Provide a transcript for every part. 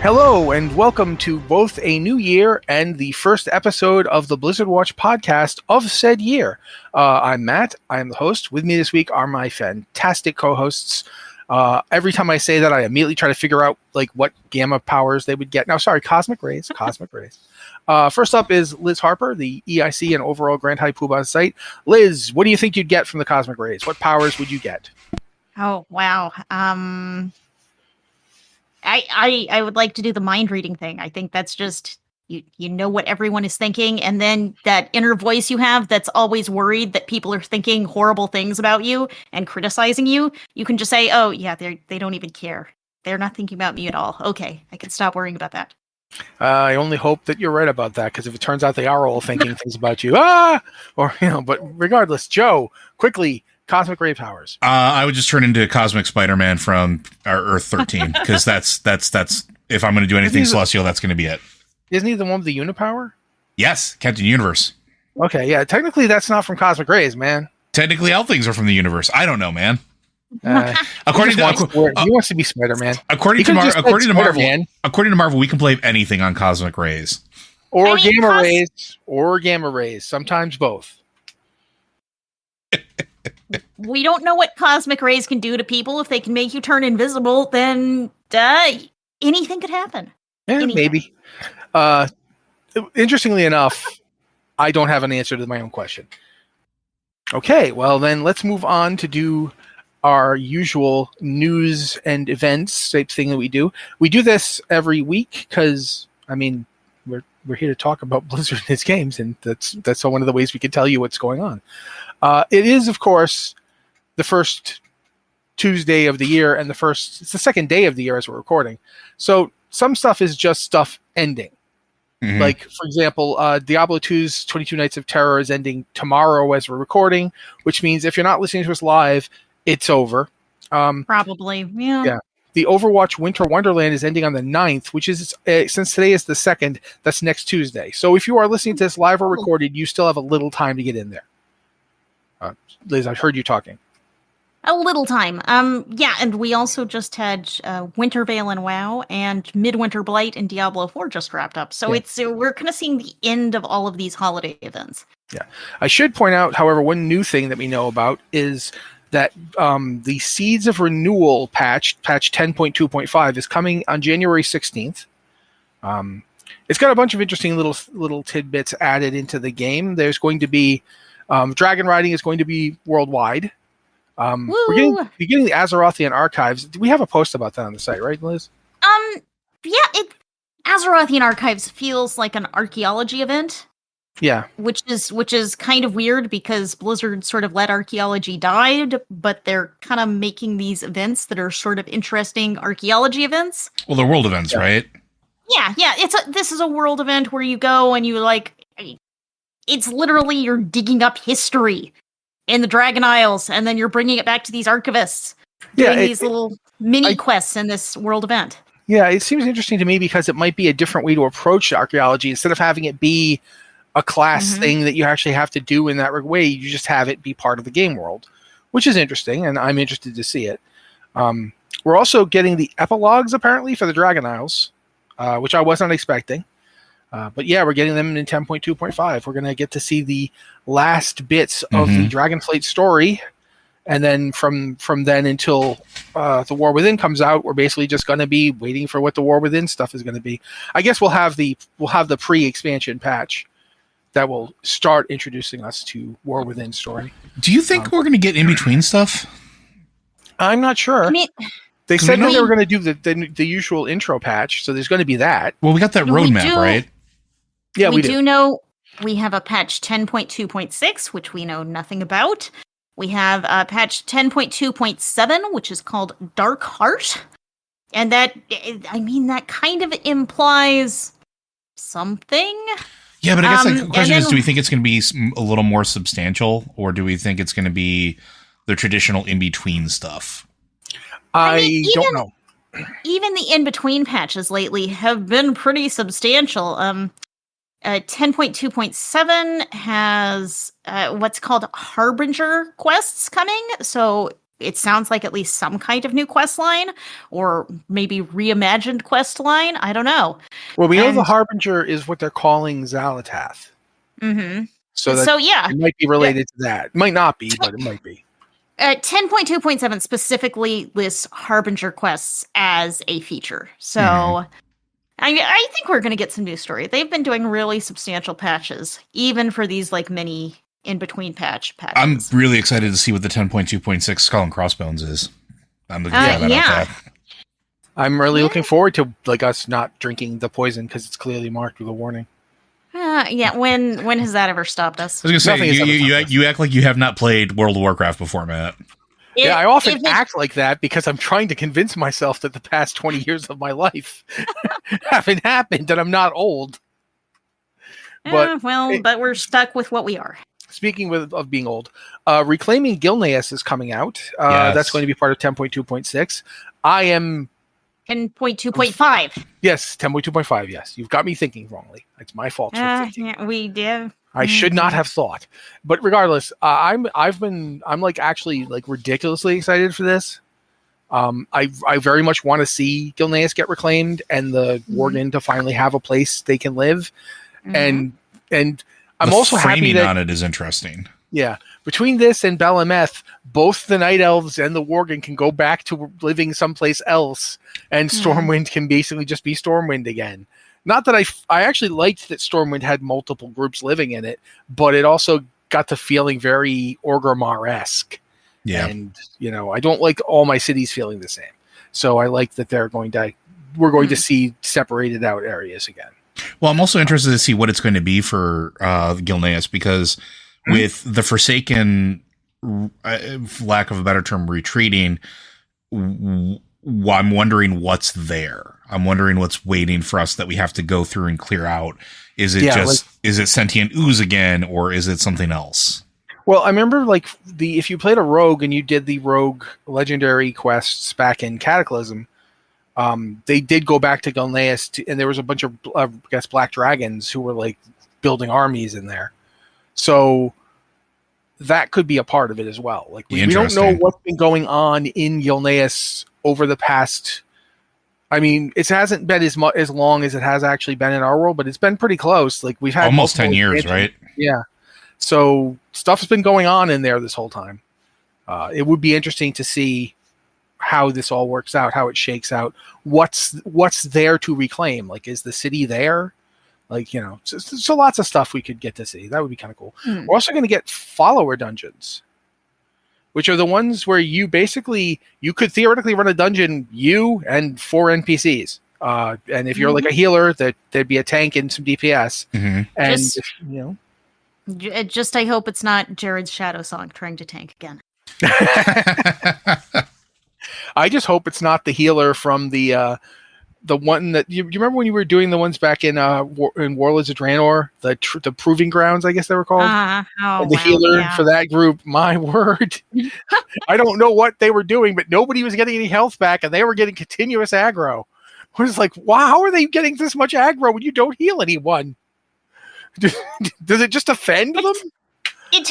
Hello, and welcome to both a new year and the first episode of the Blizzard Watch podcast of said year. I'm Matt. I'm the host. With me this week are my fantastic co-hosts. Every time I say that, I immediately try to figure out what gamma powers they would get. No, sorry, cosmic rays. Cosmic rays. First up is Liz Harper, the EIC and overall Grand High Poobah site. Liz, what do you think you'd get from the cosmic rays? What powers would you get? Oh, wow. I would like to do the mind reading thing. I think that's just you know what everyone is thinking, and then that inner voice you have that's always worried that people are thinking horrible things about you and criticizing you. You can just say, "Oh, yeah, they don't even care. They're not thinking about me at all. Okay, I can stop worrying about that." I only hope that you're right about that, because if it turns out they are all thinking things about you, but regardless, Joe, quickly. Cosmic ray powers. I would just turn into Cosmic Spider-Man from our Earth 13, because that's if I'm going to do anything celestial, that's going to be it. Isn't he the one with the unipower? Yes, Captain Universe. Okay, yeah. Technically, that's not from cosmic rays, man. Technically, all things are from the universe. I don't know, man. According to he wants to be Spider-Man. According to Marvel, we can blame anything on cosmic rays, or gamma rays. Sometimes both. We don't know what cosmic rays can do to people. If they can make you turn invisible, then anything could happen. Yeah, anything. Maybe. Interestingly enough, I don't have an answer to my own question. Okay, well then let's move on to do our usual news and events type thing that we do. We do this every week because, we're here to talk about Blizzard and its games, and that's one of the ways we can tell you what's going on. It is, of course, the first Tuesday of the year, and it's the second day of the year as we're recording. So some stuff is just stuff ending. Mm-hmm. Like, for example, Diablo 2's 22 Nights of Terror is ending tomorrow as we're recording, which means if you're not listening to us live, it's over. Probably, yeah. Yeah. The Overwatch Winter Wonderland is ending on the 9th, which is, since today is the 2nd, that's next Tuesday. So if you are listening to this live or recorded, you still have a little time to get in there. Liz, I heard you talking. A little time. Yeah, and we also just had Winter Veil in WoW, and Midwinter Blight in Diablo 4 just wrapped up. So we're kind of seeing the end of all of these holiday events. Yeah. I should point out, however, one new thing that we know about is that the Seeds of Renewal patch 10.2.5, is coming on January 16th. It's got a bunch of interesting little tidbits added into the game. There's going to be dragon riding is going to be worldwide. We're getting the Azerothian Archives. Do we have a post about that on the site, right, Liz? Yeah, Azerothian Archives feels like an archaeology event. Yeah. Which is kind of weird, because Blizzard sort of let archaeology die, but they're kind of making these events that are sort of interesting archaeology events. Well, they're world events, right? Yeah. This is a world event where you go and you it's literally you're digging up history in the Dragon Isles, and then you're bringing it back to these archivists doing these little mini quests in this world event. Yeah, it seems interesting to me because it might be a different way to approach archaeology. Instead of having it be a class thing that you actually have to do in that way, you just have it be part of the game world, which is interesting, and I'm interested to see it. We're also getting the epilogues, apparently, for the Dragon Isles, which I wasn't expecting. But yeah, we're getting them in 10.2.5. We're going to get to see the last bits of the Dragonflight story, and then from then until the War Within comes out, we're basically just going to be waiting for what the War Within stuff is going to be. I guess we'll have the pre-expansion patch that will start introducing us to War Within story. Do you think we're going to get in between stuff? I'm not sure. They said they were going to do the usual intro patch, so there's going to be that. Well, we got that roadmap, right? Yeah, we do know we have a patch 10.2.6, which we know nothing about. We have a patch 10.2.7, which is called Dark Heart. And that kind of implies something. Yeah, but I guess the question is, do we think it's going to be a little more substantial, or do we think it's going to be the traditional in-between stuff? I don't know. Even the in-between patches lately have been pretty substantial. 10.2.7 has what's called Harbinger quests coming. So it sounds like at least some kind of new quest line, or maybe reimagined quest line. I don't know. Well, we know the Harbinger is what they're calling Xalatath. Mm-hmm. So yeah, it might be related to that. It might not be, but it might be. 10.2.7 specifically lists Harbinger quests as a feature. So I think we're going to get some new story. They've been doing really substantial patches, even for these like mini in-between patches. I'm really excited to see what the 10.2.6 Skull and Crossbones is. I'm looking at that. I'm really looking forward to like us not drinking the poison because it's clearly marked with a warning. When has that ever stopped us? I was going to say, you act like you have not played World of Warcraft before, Matt. I often act like that because I'm trying to convince myself that the past 20 years of my life haven't happened, and I'm not old. But we're stuck with what we are. Speaking of being old, Reclaiming Gilneas is coming out. That's going to be part of 10.2.6. I am 10.2.5. Yes, 10.2.5. Yes, you've got me thinking wrongly. It's my fault. We did. I should not have thought. But regardless, I'm like actually like ridiculously excited for this. I very much want to see Gilneas get reclaimed and the Worgen to finally have a place they can live. And I'm also happy that on it is interesting. Yeah. Between this and Belemeth, both the Night Elves and the Worgen can go back to living someplace else, and Stormwind can basically just be Stormwind again. Not that I actually liked that Stormwind had multiple groups living in it, but it also got to feeling very Orgrimmar-esque. Yeah. And, I don't like all my cities feeling the same. So I like that we're going to see separated out areas again. Well, I'm also interested to see what it's going to be for Gilneas, because with the Forsaken, lack of a better term, retreating, I'm wondering what's there. I'm wondering what's waiting for us that we have to go through and clear out. Is it is it sentient ooze again, or is it something else? Well, I remember if you played a rogue and you did the rogue legendary quests back in Cataclysm, they did go back to Gilneas, and there was a bunch of black dragons who were like building armies in there. So that could be a part of it as well. Like we don't know what's been going on in Gilneas over the past. I mean, it hasn't been as long as it has actually been in our world, but it's been pretty close. Like we've had almost 10 years, right? Yeah. So stuff's been going on in there this whole time. It would be interesting to see how this all works out, how it shakes out. What's there to reclaim? Like, is the city there? Like, so lots of stuff we could get to see. That would be kind of cool. We're also going to get follower dungeons, which are the ones where you could theoretically run a dungeon, you and 4 NPCs. And if you're like a healer, there'd be a tank and some DPS. And I hope it's not Jared's Shadow Song trying to tank again. I just hope it's not the healer from the one that you remember when you were doing the ones back in Warlords of Draenor, the Proving Grounds, I guess they were called. Healer for that group. My word, I don't know what they were doing, but nobody was getting any health back, and they were getting continuous aggro. I was like, wow, how are they getting this much aggro when you don't heal anyone? Does it just offend them? It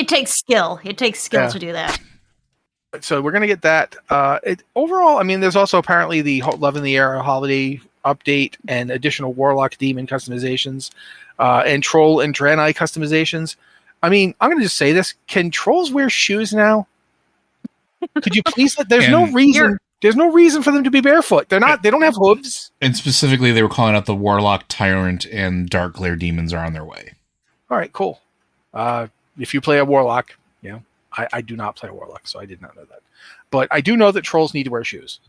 takes skill. It takes skill to do that. So we're going to get that. Overall, I mean, there's also apparently the Love in the Air holiday update and additional Warlock Demon customizations and Troll and Draenei customizations. I mean, I'm going to just say this. Can trolls wear shoes now? Could you please? There's no reason for them to be barefoot. They don't have hooves. And specifically, they were calling out the Warlock, Tyrant, and Dark Glare demons are on their way. All right, cool. If you play a Warlock, I do not play Warlock, so I did not know that. But I do know that trolls need to wear shoes.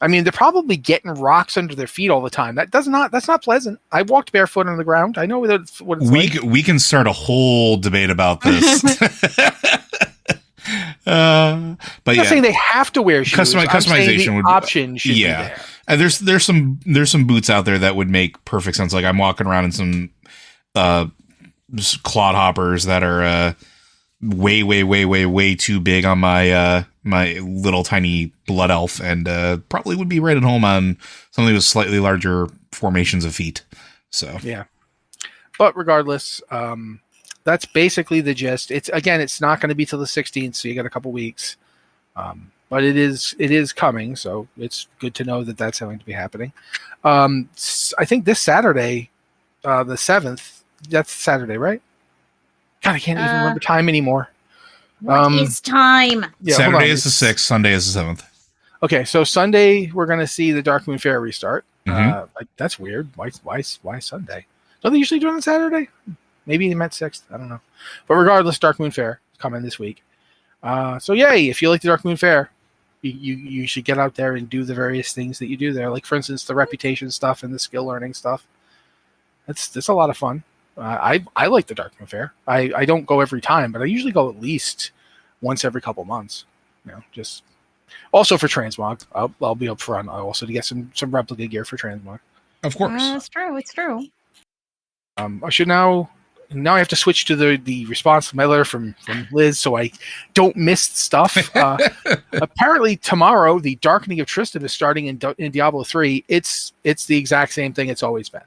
I mean, they're probably getting rocks under their feet all the time. That's not pleasant. I walked barefoot on the ground. I know what it's like. We can start a whole debate about this. But I'm not saying they have to wear shoes. Customization would option should be there. There's some boots out there that would make perfect sense. Like I'm walking around in some clodhoppers that are way too big on my my little tiny blood elf, and probably would be right at home on something with slightly larger formations of feet. So yeah, but regardless, that's basically the gist. It's not going to be till the 16th, so you got a couple weeks. But it is coming, so it's good to know that that's going to be happening. I think this Saturday, the 7th, that's Saturday, right? God, I can't even remember time anymore. What is time? Yeah, Saturday is the 6th, Sunday is the 7th. Okay, so Sunday we're going to see the Darkmoon Faire restart. That's weird. Why Sunday? Don't they usually do it on Saturday? Maybe they meant 6th. I don't know. But regardless, Darkmoon Faire is coming this week. So yay, if you like the Darkmoon Faire, you should get out there and do the various things that you do there. Like, for instance, the reputation stuff and the skill learning stuff. That's a lot of fun. I like the Darkmoon Faire. I don't go every time, but I usually go at least once every couple months. Just also for transmog. I'll be up front also to get some replica gear for transmog. Of course. It's true. It's true. I should now I have to switch to the response to my letter from Liz so I don't miss stuff. Apparently tomorrow the Darkening of Tristan is starting in Diablo 3. It's the exact same thing it's always been.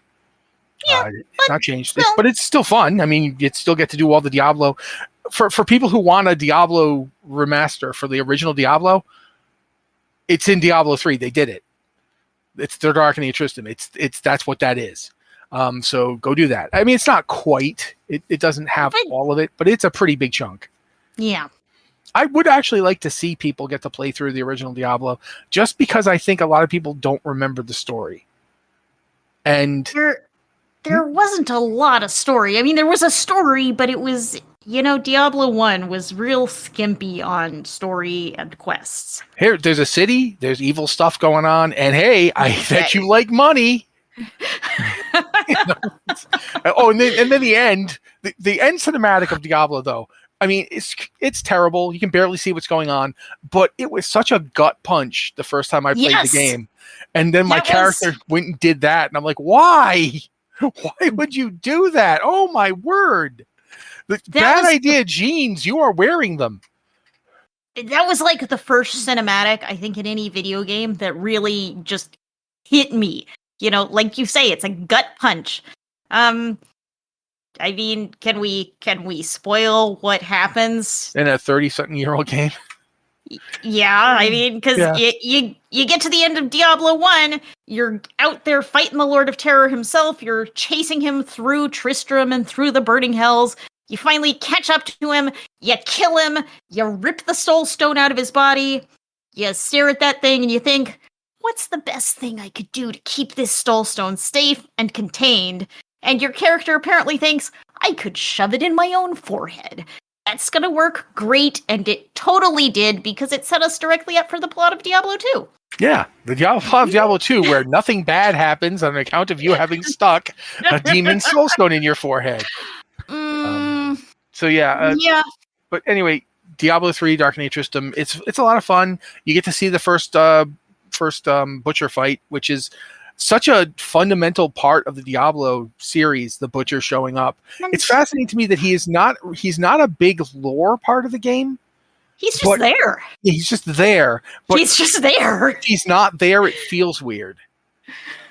Yeah, it's not changed, but it's still fun. I mean, you still get to do all the Diablo. For people who want a Diablo remaster for the original Diablo, it's in Diablo 3. They did it. It's their Darkening of Tristan. That's what that is. So go do that. I mean, it's not quite. It doesn't have all of it, but it's a pretty big chunk. Yeah. I would actually like to see people get to play through the original Diablo, just because I think a lot of people don't remember the story. And there wasn't a lot of story. I mean, there was a story, but it was, Diablo 1 was real skimpy on story and quests. Here, there's a city, there's evil stuff going on, and hey, I bet you like money. And then the end cinematic of Diablo, though. I mean, it's terrible. You can barely see what's going on, but it was such a gut punch the first time I played the game. And then my character went and did that, and I'm like, why? Why would you do that? Oh my word! Bad idea, jeans. You are wearing them. That was like the first cinematic, I think, in any video game that really just hit me. Like you say, it's a gut punch. I mean, can we spoil what happens in a 30-something-year-old game? Yeah, I mean, because you get to the end of Diablo 1, you're out there fighting the Lord of Terror himself, you're chasing him through Tristram and through the Burning Hells, you finally catch up to him, you kill him, you rip the soul stone out of his body, you stare at that thing and you think, what's the best thing I could do to keep this soul stone safe and contained? And your character apparently thinks, I could shove it in my own forehead. That's going to work great, and it totally did, because it set us directly up for the plot of Diablo 2. Yeah, the plot of Diablo 2, where nothing bad happens on account of you having stuck a demon soulstone in your forehead. Yeah. But anyway, Diablo 3, Darkening of Tristan, it's a lot of fun. You get to see the first Butcher fight, which is such a fundamental part of the Diablo series, the Butcher showing up. It's fascinating to me that he's not a big lore part of the game. He's just there. He's just there. But he's just there. He's not there. It feels weird.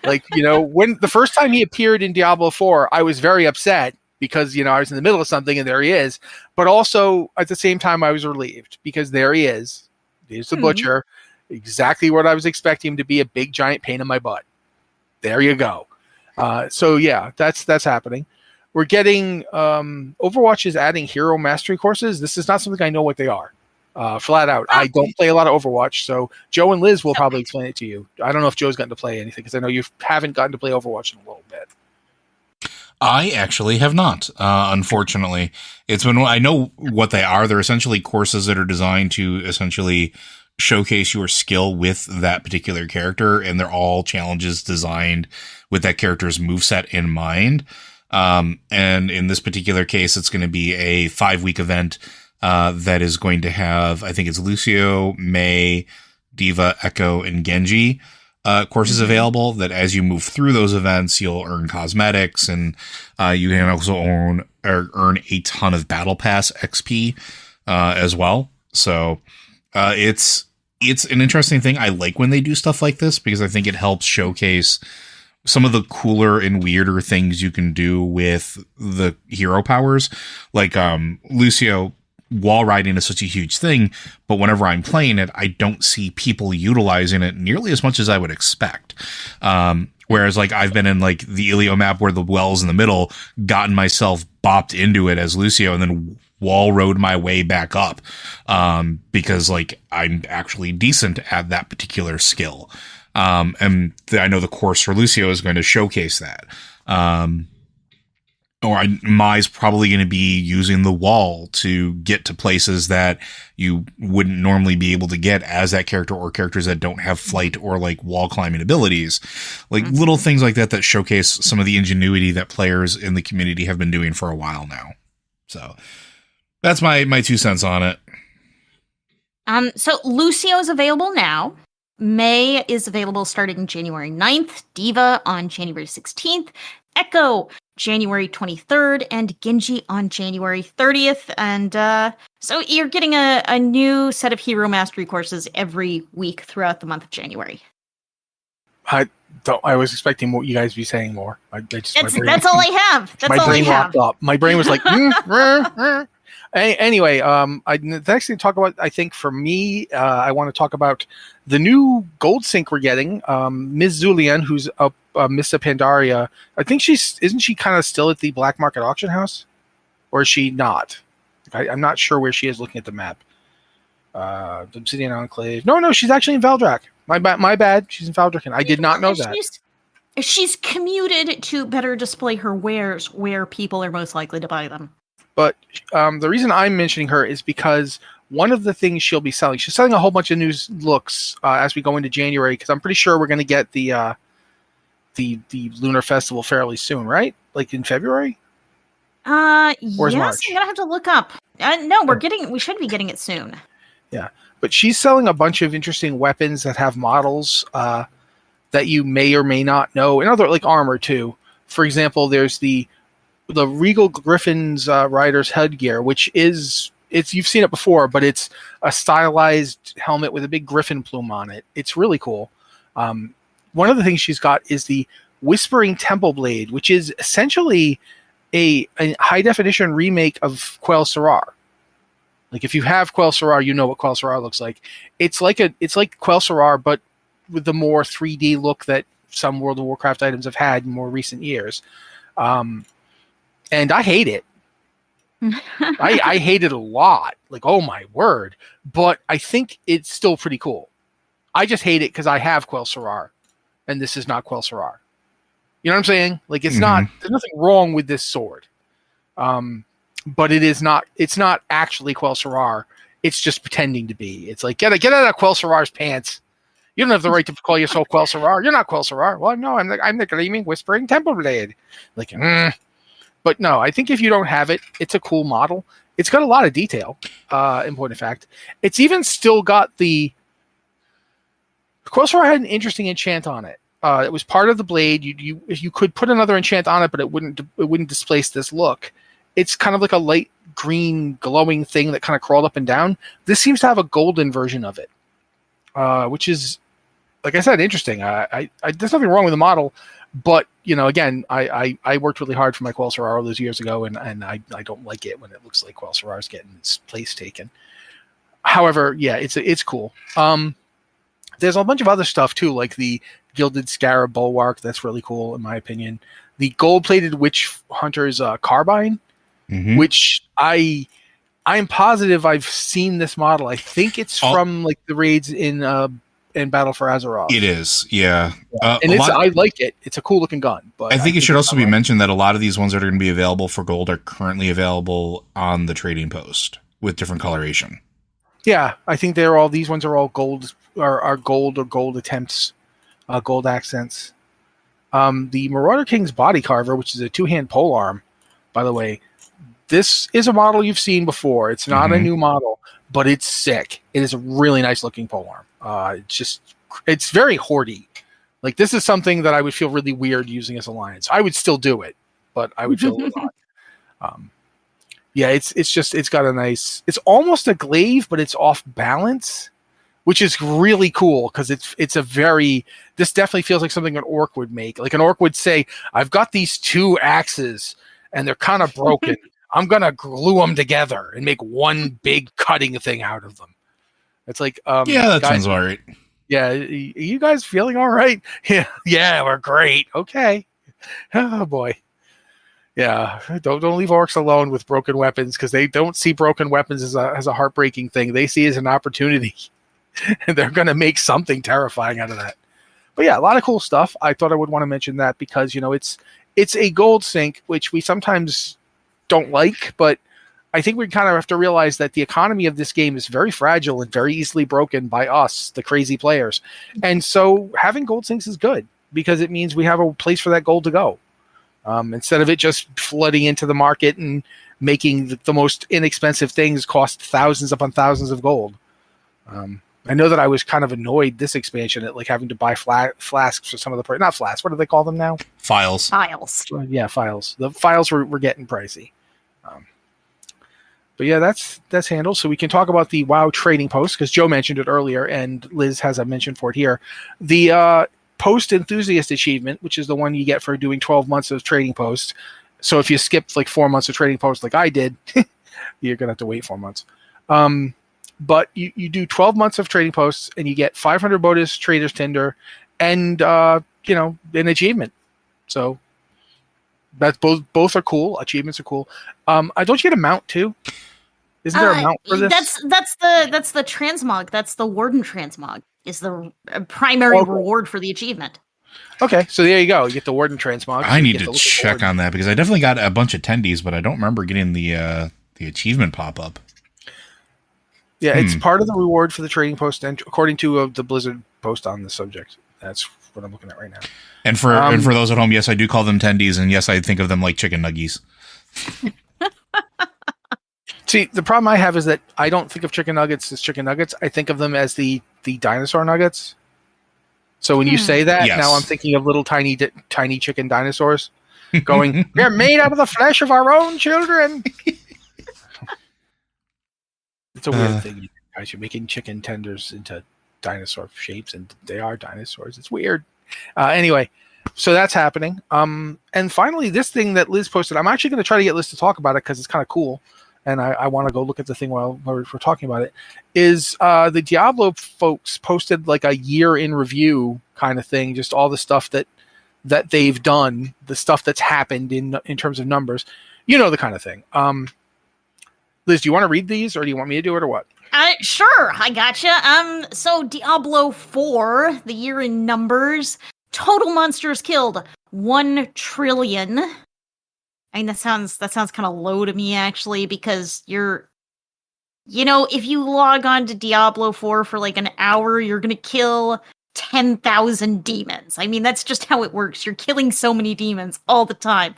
Like, when the first time he appeared in Diablo 4, I was very upset because, I was in the middle of something and there he is. But also at the same time, I was relieved because there he is. There's the Butcher. Exactly what I was expecting him to be, a big giant pain in my butt. There you go. So yeah, that's happening. We're getting Overwatch is adding hero mastery courses. This is not something I know what they are. Flat out. I don't play a lot of Overwatch, so Joe and Liz will probably explain it to you. I don't know if Joe's gotten to play anything, because I know you haven't gotten to play Overwatch in a little bit. I actually have not, unfortunately. I know what they are. They're essentially courses that are designed to essentially showcase your skill with that particular character, and they're all challenges designed with that character's moveset in mind. And in this particular case, it's going to be a 5-week event that is going to have, I think it's Lucio, Mei, Diva, Echo, and Genji courses available, that as you move through those events, you'll earn cosmetics, and you can also earn a ton of Battle Pass XP as well. So it's an interesting thing. I like when they do stuff like this, because I think it helps showcase some of the cooler and weirder things you can do with the hero powers. Like Lucio wall riding is such a huge thing, but whenever I'm playing it, I don't see people utilizing it nearly as much as I would expect. Whereas like I've been in like the Ilio map where the well's in the middle, gotten myself bopped into it as Lucio, and then wall rode my way back up, because like I'm actually decent at that particular skill. And I know the course for Lucio is going to showcase that. Mai's probably going to be using the wall to get to places that you wouldn't normally be able to get as that character, or characters that don't have flight or like wall climbing abilities. Like little things like that showcase some of the ingenuity that players in the community have been doing for a while now. So that's my 2 cents on it. So Lucio is available now. May is available starting January 9th, Diva on January 16th, Echo January 23rd, and Genji on January 30th. And so you're getting a new set of hero mastery courses every week throughout the month of January. I was expecting you guys to be saying more. That's all I have. That's all I have. Locked up. My brain was like, Anyway, the next thing to talk about, I think for me, I want to talk about the new goldsink we're getting. Ms. Zulian, who's Missa Pandaria. I think isn't she kind of still at the black market auction house? Or is she not? I'm not sure where she is looking at the map. The Obsidian Enclave. No, she's actually in Valdrak. My bad. She's in Valdrak. I did not know that. She's commuted to better display her wares where people are most likely to buy them. But the reason I'm mentioning her is because one of the things she's selling a whole bunch of new looks as we go into January, because I'm pretty sure we're going to get the Lunar Festival fairly soon, right? Like in February? Yes, March? I'm gonna have to look up. No, we should be getting it soon. Yeah, but she's selling a bunch of interesting weapons that have models that you may or may not know, and other like armor too. For example, there's the Regal Griffin's rider's headgear, which you've seen it before, but it's a stylized helmet with a big griffin plume on it. It's really cool. One of the things she's got is the Whispering Temple Blade, which is essentially a high definition remake of Quell Sarar. Like if you have Quell Sarar, you know what Quell Sarar looks like. It's like Quell Sarar, but with the more 3D look that some World of Warcraft items have had in more recent years. And I hate it. I hate it a lot. Like, oh my word. But I think it's still pretty cool. I just hate it because I have Quell Sarar, and this is not Quell Sarar. You know what I'm saying? Like, it's not. There's nothing wrong with this sword, but it's not actually Quell Sarar. It's just pretending to be. It's like get out of Quell Sarar's pants. You don't have the right to call yourself Quell Sarar. You're not Quell Sarar. Well, no, I'm the gleaming, whispering Temple Blade. Like, But no, I think if you don't have it, it's a cool model. It's got a lot of detail. In point of fact, it's even still got the Quell Sarar had an interesting enchant on it. It was part of the blade. You could put another enchant on it, but it wouldn't displace this look. It's kind of like a light green glowing thing that kind of crawled up and down. This seems to have a golden version of it, which is, like I said, interesting. There's nothing wrong with the model, but again, I worked really hard for my Quell Sarar all those years ago, and I don't like it when it looks like Quell Sarar's getting its place taken. However, yeah, it's cool. There's a bunch of other stuff too, like the Gilded Scarab Bulwark. That's really cool, in my opinion. The gold-plated Witch Hunter's carbine, which I'm positive I've seen this model. I think it's from like the raids in Battle for Azeroth. It is, yeah. And I like it. It's a cool-looking gun. But I think it should also be mentioned that a lot of these ones that are going to be available for gold are currently available on the trading post with different coloration. Yeah, I think these ones are all gold, are gold or gold attempts, gold accents. The Marauder King's Body Carver, which is a 2-hand polearm, by the way, this is a model you've seen before. It's not a new model, but it's sick. It is a really nice looking polearm. It's very hoardy. Like, this is something that I would feel really weird using as Alliance. I would still do it, but I would feel a little odd. Yeah, it's got a nice, it's almost a glaive, but it's off balance, which is really cool because this definitely feels like something an orc would make. Like an orc would say, I've got these 2 axes and they're kind of broken. I'm gonna glue them together and make one big cutting thing out of them. It's like, yeah, that guys, sounds all right. Yeah, are you guys feeling all right? Yeah, we're great. Okay. Oh boy. Yeah, don't leave orcs alone with broken weapons, because they don't see broken weapons as a heartbreaking thing. They see it as an opportunity, and they're going to make something terrifying out of that. But yeah, a lot of cool stuff. I thought I would want to mention that because it's a gold sink, which we sometimes don't like, but I think we kind of have to realize that the economy of this game is very fragile and very easily broken by us, the crazy players. And so having gold sinks is good because it means we have a place for that gold to go. Instead of it just flooding into the market and making the most inexpensive things cost thousands upon thousands of gold. I know that I was kind of annoyed this expansion at like having to buy flasks for some of the not flasks. What do they call them now? Files. Yeah, files. The files were getting pricey. But yeah, that's handled. So we can talk about the WoW trading post because Joe mentioned it earlier, and Liz has a mention for it here. The post enthusiast achievement, which is the one you get for doing 12 months of trading posts. So if you skipped like 4 months of trading posts like I did, you're gonna have to wait 4 months. But you do 12 months of trading posts and you get 500 bonus traders tinder and an achievement. So that's both are cool. Achievements are cool. I don't you get a mount too? Isn't there a mount for this? That's the transmog. That's the warden transmog. Is the primary reward for the achievement. Okay, so there you go. You get the warden transmog. I need to check on that because I definitely got a bunch of attendees, but I don't remember getting the achievement pop up. Yeah, it's part of the reward for the trading post, and according to the Blizzard post on the subject. That's what I'm looking at right now. And for those at home, yes, I do call them tendies, and yes, I think of them like chicken nuggies. See, the problem I have is that I don't think of chicken nuggets as chicken nuggets. I think of them as the dinosaur nuggets. So when you say that, yes. Now I'm thinking of little tiny chicken dinosaurs going, "We're made out of the flesh of our own children." It's a weird thing, guys. You're making chicken tenders into dinosaur shapes, and they are dinosaurs. It's weird. Anyway, so that's happening. And finally, this thing that Liz posted, I'm actually going to try to get Liz to talk about it because it's kind of cool. And I want to go look at the thing while we're talking about it, is the Diablo folks posted like a year in review kind of thing, just all the stuff that they've done, the stuff that's happened in terms of numbers. You know, the kind of thing. Liz, do you want to read these or do you want me to do it or what? Sure, I gotcha. So Diablo 4, the year in numbers, total monsters killed 1 trillion. I mean, that sounds kind of low to me, actually, because if you log on to Diablo 4 for like an hour, you're going to kill 10,000 demons. I mean, that's just how it works. You're killing so many demons all the time.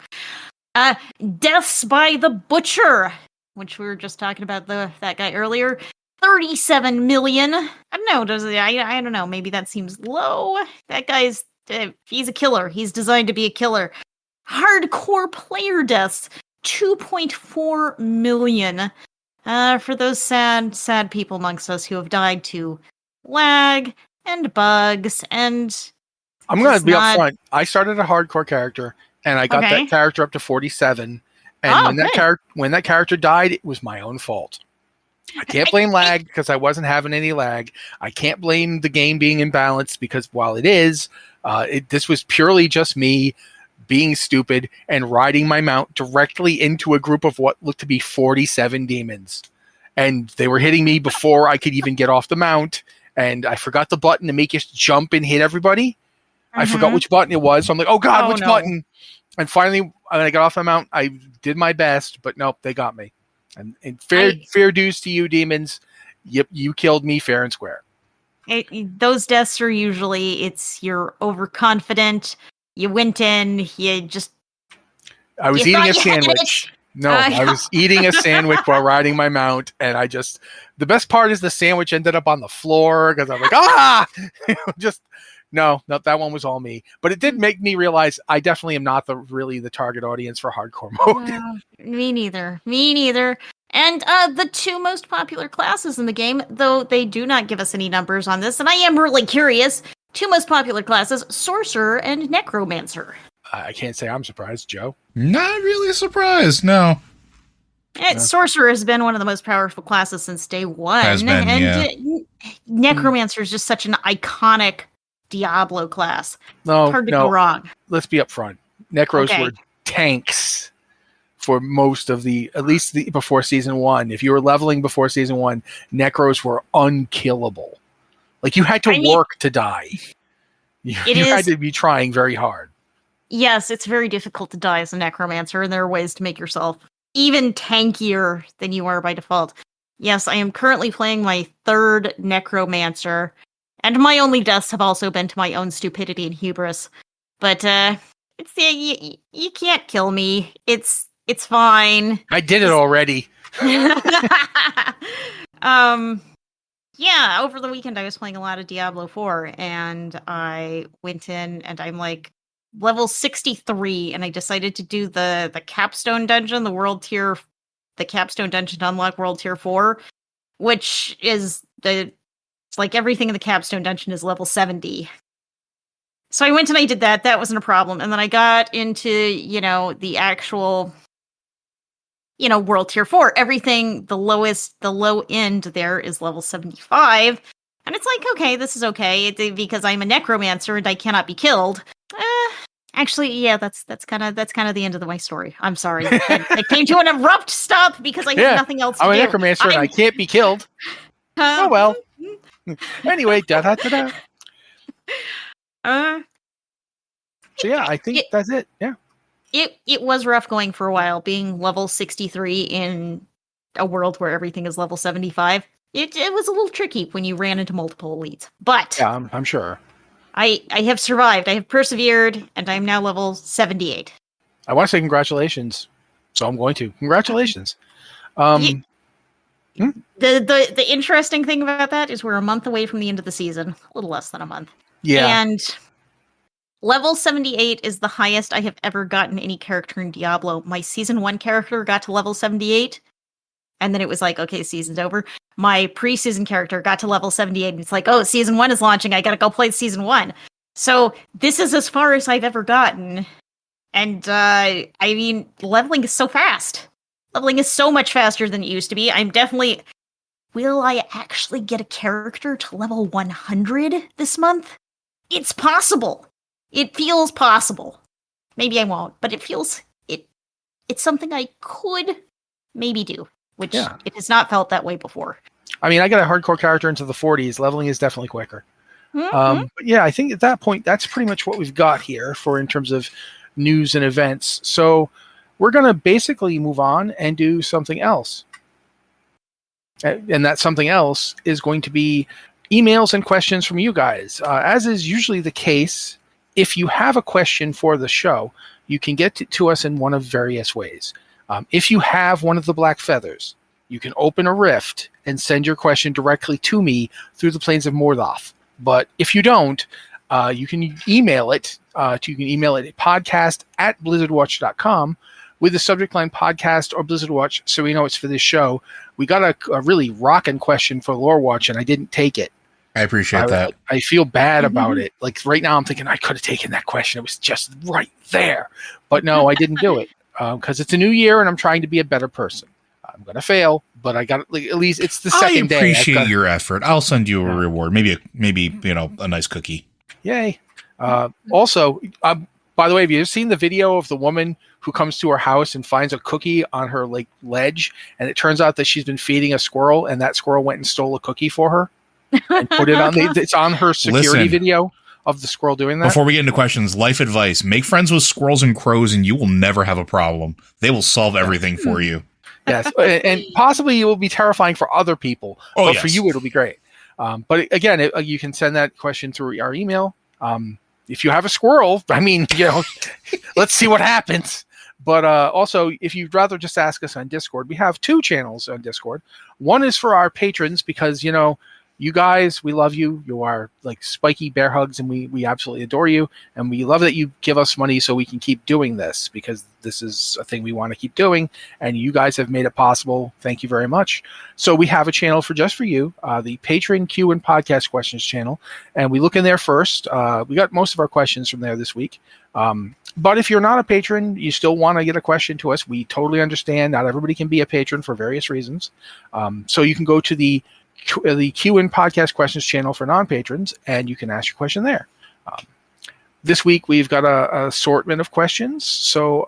Deaths by the Butcher, which we were just talking about that guy earlier. 37 million. I don't know. I don't know. Maybe that seems low. That guy's he's a killer. He's designed to be a killer. Hardcore player deaths, 2.4 million. For those sad people amongst us who have died to lag and bugs and... I'm going to be upfront. I started a hardcore character, and I got that character up to 47. And when that character died, it was my own fault. I can't blame lag because I wasn't having any lag. I can't blame the game being imbalanced because while it is, this was purely just me being stupid and riding my mount directly into a group of what looked to be 47 demons. And they were hitting me before I could even get off the mount. And I forgot the button to make it jump and hit everybody. I forgot which button it was. So I'm like, oh God, which button? And finally, when I got off my mount, I did my best, but nope, they got me. And fair dues to you, demons. Yep, you killed me fair and square. Those deaths are usually, you're overconfident. You went in, I was eating a sandwich. No, I was eating a sandwich while riding my mount, and the best part is the sandwich ended up on the floor because I'm like, No, that one was all me. But it did make me realize I definitely am not really the target audience for hardcore mode. No, me neither. And the 2 most popular classes in the game, though they do not give us any numbers on this, and I am really curious, 2 most popular classes, Sorcerer and Necromancer. I can't say I'm surprised, Joe. Not really surprised, no. Sorcerer has been one of the most powerful classes since day one. Has been, Necromancer is just such an iconic Diablo class. No, Hard to go wrong. Let's be upfront. Necros were tanks for most of at least before season 1. If you were leveling before season 1, Necros were unkillable. Like, you had to work to die. You had to be trying very hard. Yes, it's very difficult to die as a Necromancer, and there are ways to make yourself even tankier than you are by default. Yes, I am currently playing my 3rd Necromancer, and my only deaths have also been to my own stupidity and hubris. But you can't kill me. It's fine. I did it already. Yeah, over the weekend I was playing a lot of Diablo 4, and I went in and I'm like level 63, and I decided to do the capstone dungeon, the capstone dungeon to unlock world tier 4, which is it's like everything in the capstone dungeon is level 70. So I went and I did that. That wasn't a problem. And then I got into, the actual, world tier 4. Everything, the low end there is level 75. And it's like, okay, this is okay because I'm a necromancer and I cannot be killed. Actually, yeah, that's kind of the end of my story. I'm sorry. I came to an abrupt stop because I had nothing else to do. I'm a necromancer and I can't be killed. Oh well. Anyway, da-da-da-da. So yeah, I think that's it. Yeah. It was rough going for a while, being level 63 in a world where everything is level 75. It was a little tricky when you ran into multiple elites. But yeah, I'm sure. I have survived. I have persevered, and I'm now level 78. I want to say congratulations, so I'm going to. Congratulations. The interesting thing about that is we're a month away from the end of the season, a little less than a month. Yeah. And level 78 is the highest I have ever gotten any character in Diablo. My season 1 character got to level 78, and then it was like, okay, season's over. My pre-season character got to level 78, and it's like, oh, season 1 is launching. I gotta go play season 1. So this is as far as I've ever gotten. And, leveling is so fast. Leveling is so much faster than it used to be. Will I actually get a character to level 100 this month? It's possible. It feels possible. Maybe I won't, but it's something I could maybe do, which it has not felt that way before. I mean, I got a hardcore character into the 40s. Leveling is definitely quicker. Mm-hmm. But yeah, I think at that point, that's pretty much what we've got here in terms of news and events. So we're going to basically move on and do something else. And that something else is going to be emails and questions from you guys. As is usually the case, if you have a question for the show, you can get to us in one of various ways. If you have one of the black feathers, you can open a rift and send your question directly to me through the Plains of Mordoth. But if you don't, you can email it. You can email it at podcast@blizzardwatch.com with the subject line podcast or Blizzard Watch, so we know it's for this show. We got a really rockin' question for Lore Watch, and I didn't take it. I appreciate that. I feel bad about it. Like right now I'm thinking I could have taken that question. It was just right there. But no, I didn't do it because it's a new year and I'm trying to be a better person. I'm going to fail, but I got at least it's the second day. I appreciate your effort. I'll send you a reward. Maybe a nice cookie. Yay. Also, by the way, have you ever seen the video of the woman who comes to her house and finds a cookie on her ledge, and it turns out that she's been feeding a squirrel, and that squirrel went and stole a cookie for her and put it on it's on her security video of the squirrel doing that. Before we get into questions, life advice: make friends with squirrels and crows, and you will never have a problem. They will solve everything for you. Yes, and possibly it will be terrifying for other people, but for you it'll be great. But again, you can send that question through our email. If you have a squirrel, let's see what happens. But also, if you'd rather just ask us on Discord, we have 2 channels on Discord. One is for our patrons because, you guys, we love you. You are like spiky bear hugs, and we absolutely adore you. And we love that you give us money so we can keep doing this, because this is a thing we want to keep doing. And you guys have made it possible. Thank you very much. So we have a channel just for you, the Patron Q and Podcast Questions channel. And we look in there first. We got most of our questions from there this week. But if you're not a patron, you still want to get a question to us, we totally understand. Not everybody can be a patron for various reasons. So you can go to the Q&A podcast questions channel for non-patrons, and you can ask your question there. This week, we've got a assortment of questions. So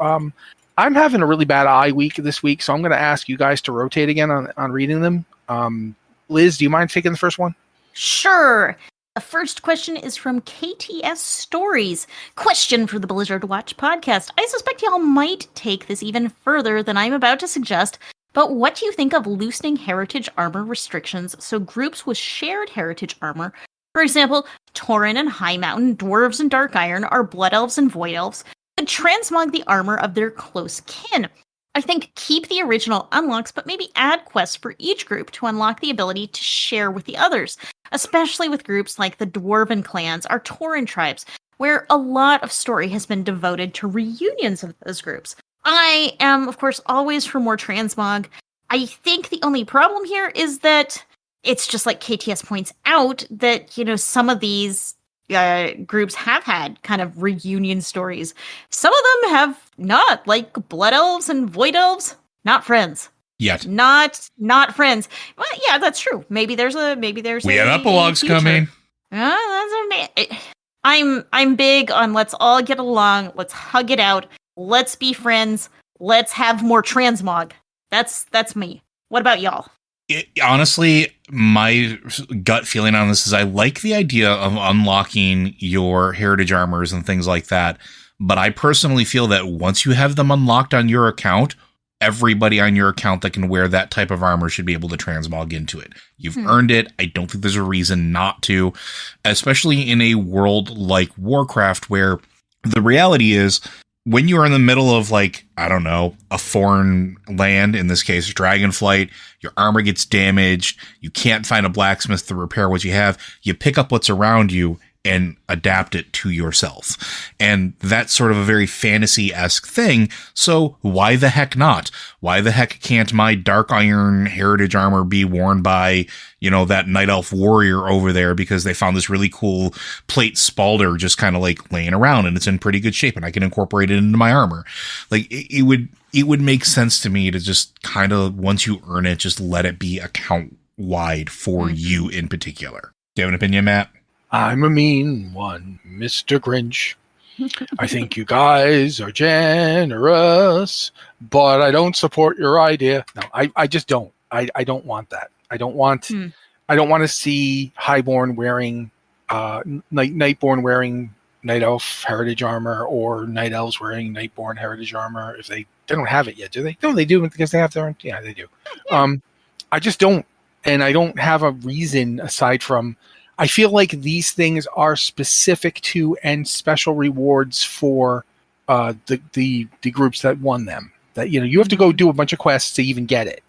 I'm having a really bad eye week this week, so I'm going to ask you guys to rotate again on reading them. Liz, do you mind taking the first one? Sure. The first question is from KTS Stories. Question for the Blizzard Watch podcast. I suspect y'all might take this even further than I'm about to suggest, but what do you think of loosening heritage armor restrictions so groups with shared heritage armor, for example, Tauren and High Mountain, Dwarves and Dark Iron, or Blood Elves and Void Elves, could transmog the armor of their close kin? I think keep the original unlocks, but maybe add quests for each group to unlock the ability to share with the others, especially with groups like the Dwarven clans or Tauren tribes, where a lot of story has been devoted to reunions of those groups. I am, of course, always for more transmog. I think the only problem here is that it's just like KTS points out that, some of these groups have had kind of reunion stories. Some of them have not, like Blood Elves and Void Elves, not friends. Yet. Not friends. Well, yeah, that's true. Maybe there's we have epilogues coming. I'm big on let's all get along, let's hug it out, let's be friends, let's have more transmog. That's me. What about y'all? Honestly, my gut feeling on this is I like the idea of unlocking your heritage armors and things like that, but I personally feel that once you have them unlocked on your account, everybody on your account that can wear that type of armor should be able to transmog into it. You've earned it. I don't think there's a reason not to, especially in a world like Warcraft, where the reality is when you are in the middle of, like, I don't know, a foreign land, in this case, Dragonflight, your armor gets damaged, you can't find a blacksmith to repair what you have, you pick up what's around you and adapt it to yourself. And that's sort of a very fantasy-esque thing, so why the heck not? Why the heck can't my Dark Iron heritage armor be worn by, that Night Elf warrior over there because they found this really cool plate spalder just kind of like laying around and it's in pretty good shape and I can incorporate it into my armor. Like, it would make sense to me to just kind of, once you earn it, just let it be account-wide for you in particular. Do you have an opinion, Matt? I'm a mean one, Mr. Grinch. I think you guys are generous, but I don't support your idea. No, I just don't. I don't want that. I don't want to see Highborn wearing Nightborn wearing Night Elf heritage armor or Night Elves wearing Nightborn heritage armor. If they don't have it yet, do they? No, they do because they have their own. Yeah, they do. I just don't, and I don't have a reason aside from. I feel like these things are specific to and special rewards for the groups that won them. That you have to go do a bunch of quests to even get it,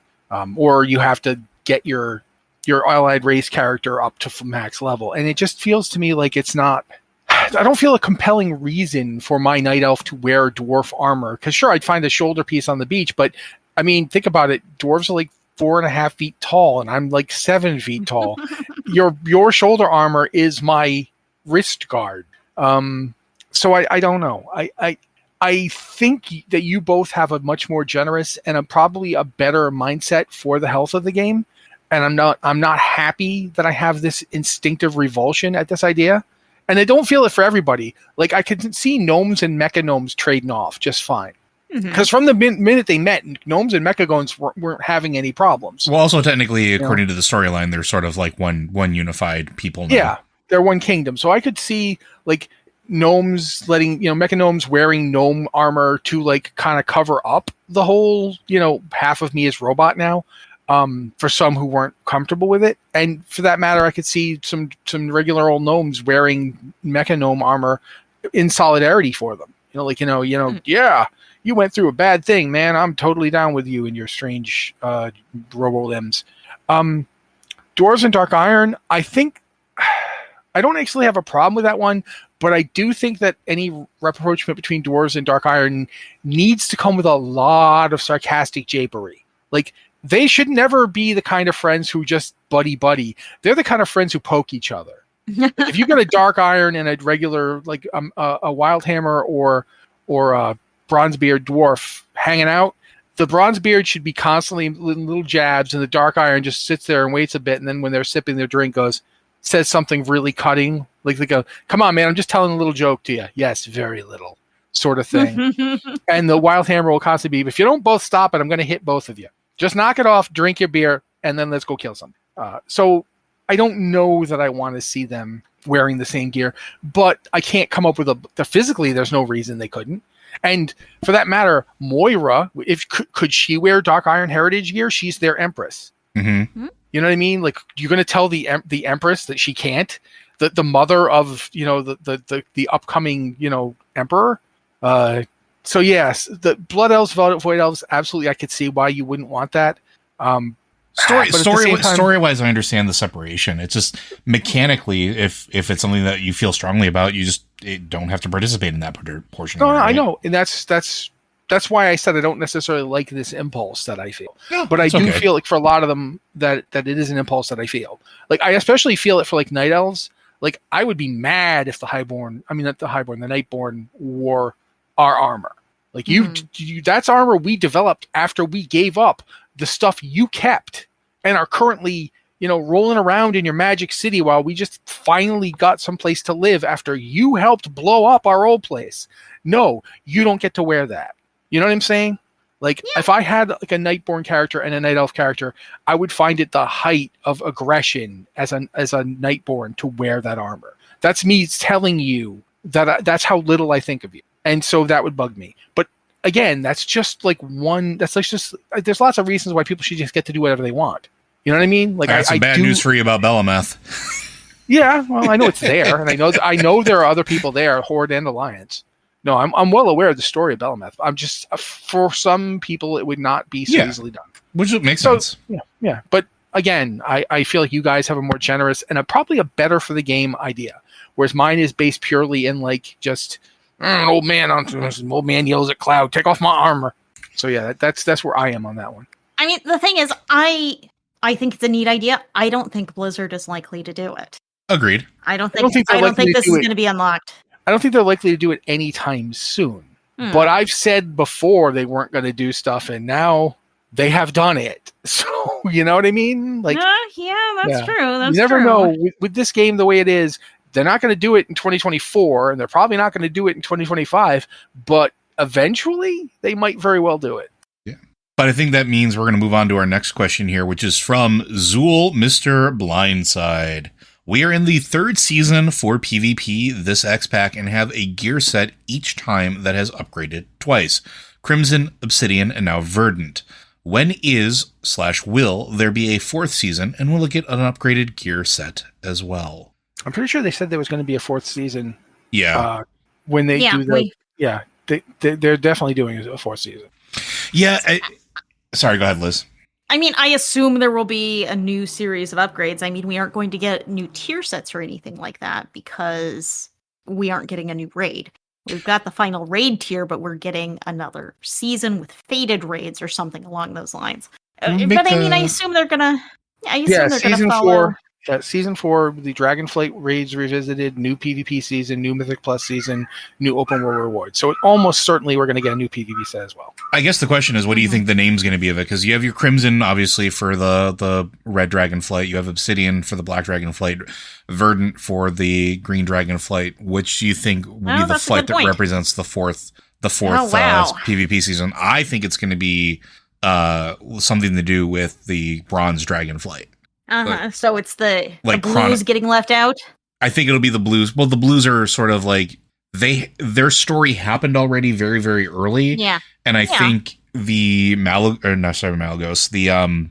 or you have to get your allied race character up to max level. And it just feels to me like it's not. I don't feel a compelling reason for my Night Elf to wear dwarf armor. Because sure, I'd find a shoulder piece on the beach, but I mean, think about it. Dwarves are like 4.5 feet tall, and I'm like 7 feet tall. Your shoulder armor is my wrist guard. So I don't know. I think that you both have a much more generous and probably a better mindset for the health of the game. And I'm not happy that I have this instinctive revulsion at this idea. And I don't feel it for everybody. Like, I could see gnomes and mecha gnomes trading off just fine. Because from the minute they met, gnomes and mechagones weren't having any problems. Well, also technically, according to the storyline, they're sort of like one unified people now. Yeah, they're one kingdom. So I could see like gnomes letting mechagnomes wearing gnome armor to like kind of cover up the whole half of me is robot now. For some who weren't comfortable with it, and for that matter, I could see some regular old gnomes wearing mecha gnome armor in solidarity for them. Yeah. You went through a bad thing, man. I'm totally down with you and your strange robo-limbs. Dwarves and Dark Iron, I think I don't actually have a problem with that one, but I do think that any rapprochement between Dwarves and Dark Iron needs to come with a lot of sarcastic japery. Like, they should never be the kind of friends who just buddy-buddy. They're the kind of friends who poke each other. If you got a Dark Iron and a regular, like a Wildhammer or a Bronzebeard dwarf hanging out, the Bronzebeard should be constantly little jabs, and the Dark Iron just sits there and waits a bit, and then when they're sipping their drink, says something really cutting, like they go, "Come on, man, I'm just telling a little joke to you." Yes, very little, sort of thing. And the Wild Hammer will constantly be, if you don't both stop it, I'm going to hit both of you. Just knock it off, drink your beer, and then let's go kill something. So I don't know that I want to see them wearing the same gear, but I can't come up with physically, there's no reason they couldn't. And for that matter, Moira, could she wear Dark Iron Heritage gear? She's their Empress. Mm-hmm. You know what I mean? Like, you're going to tell the Empress that she can't? The mother of, the upcoming, Emperor? So yes, the Blood Elves, Void Elves, absolutely, I could see why you wouldn't want that. Story-wise, I understand the separation. It's just mechanically, if it's something that you feel strongly about, you just don't have to participate in that portion. No, I know, and that's why I said I don't necessarily like this impulse that I feel. Yeah, but I do feel like for a lot of them that it is an impulse that I feel. Like, I especially feel it for like Night Elves. Like, I would be mad if the Nightborn wore our armor. Like, you that's armor we developed after we gave up the stuff you kept and are currently, rolling around in your magic city while we just finally got someplace to live after you helped blow up our old place. No, you don't get to wear that. You know what I'm saying? Like, if I had like a Nightborn character and a Night Elf character, I would find it the height of aggression as a Nightborn to wear that armor. That's me telling you that that's how little I think of you. And so that would bug me. But again, that's just like there's lots of reasons why people should just get to do whatever they want. You know what I mean? Like, I have some bad news for you about Belemeth. Yeah, well, I know it's there, and I know there are other people there, Horde and Alliance. No, I'm well aware of the story of Belemeth. I'm just, for some people, it would not be so easily done. Which makes sense. Yeah. But again, I feel like you guys have a more generous and probably a better for the game idea, whereas mine is based purely in like just an old man yells at Cloud, take off my armor. So yeah, that's where I am on that one. I mean, the thing is, I think it's a neat idea. I don't think Blizzard is likely to do it. Agreed. I don't think this is going to be unlocked. I don't think they're likely to do it anytime soon. But I've said before they weren't going to do stuff, and now they have done it. So, you know what I mean? Like, that's true. That's you never true. know. With this game the way it is, they're not going to do it in 2024, and they're probably not going to do it in 2025, but eventually they might very well do it. Yeah. But I think that means we're going to move on to our next question here, which is from Zool Mr. Blindside. We are in the third season for PvP this X-Pack and have a gear set each time that has upgraded twice. Crimson, Obsidian, and now Verdant. When will there be a fourth season, and will it get an upgraded gear set as well? I'm pretty sure they said there was going to be a fourth season. Yeah. When they do that. They're definitely doing a fourth season. Yeah. Sorry, go ahead, Liz. I mean, I assume there will be a new series of upgrades. I mean, we aren't going to get new tier sets or anything like that because we aren't getting a new raid. We've got the final raid tier, but we're getting another season with faded raids or something along those lines. I assume they're gonna. Season 4. Season 4, the Dragonflight raids revisited, new PvP season, new Mythic Plus season, new open world rewards. So almost certainly we're going to get a new PvP set as well. I guess the question is, what do you think the name's going to be of it? Because you have your Crimson, obviously, for the red Dragonflight. You have Obsidian for the black Dragonflight, Verdant for the green Dragonflight. Which do you think will be the flight that represents the fourth PvP season? I think it's going to be something to do with the bronze Dragonflight. So it's the blues getting left out? I think it'll be the blues. Well, the blues are sort of like their story happened already very, very early. Yeah. And I think the Malagos, the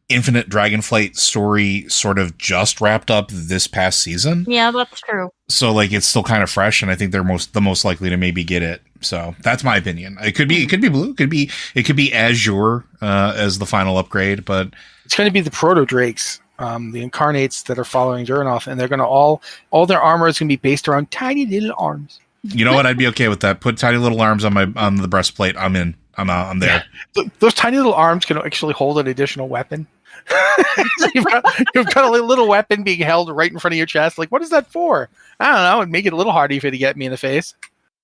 Infinite Dragonflight story sort of just wrapped up this past season. Yeah, that's true. So like it's still kind of fresh, and I think they're the most likely to maybe get it. So that's my opinion. It could be blue, it could be Azure as the final upgrade, but it's going to be the Proto Drakes, the Incarnates that are following Duranoff, and they're going to all their armor is going to be based around tiny little arms. You know what? I'd be okay with that. Put tiny little arms on the breastplate. I'm in. I'm out. I'm there. Yeah. Those tiny little arms can actually hold an additional weapon. So you've got a little weapon being held right in front of your chest. Like, what is that for? I don't know. It'd make it a little harder for you to get me in the face.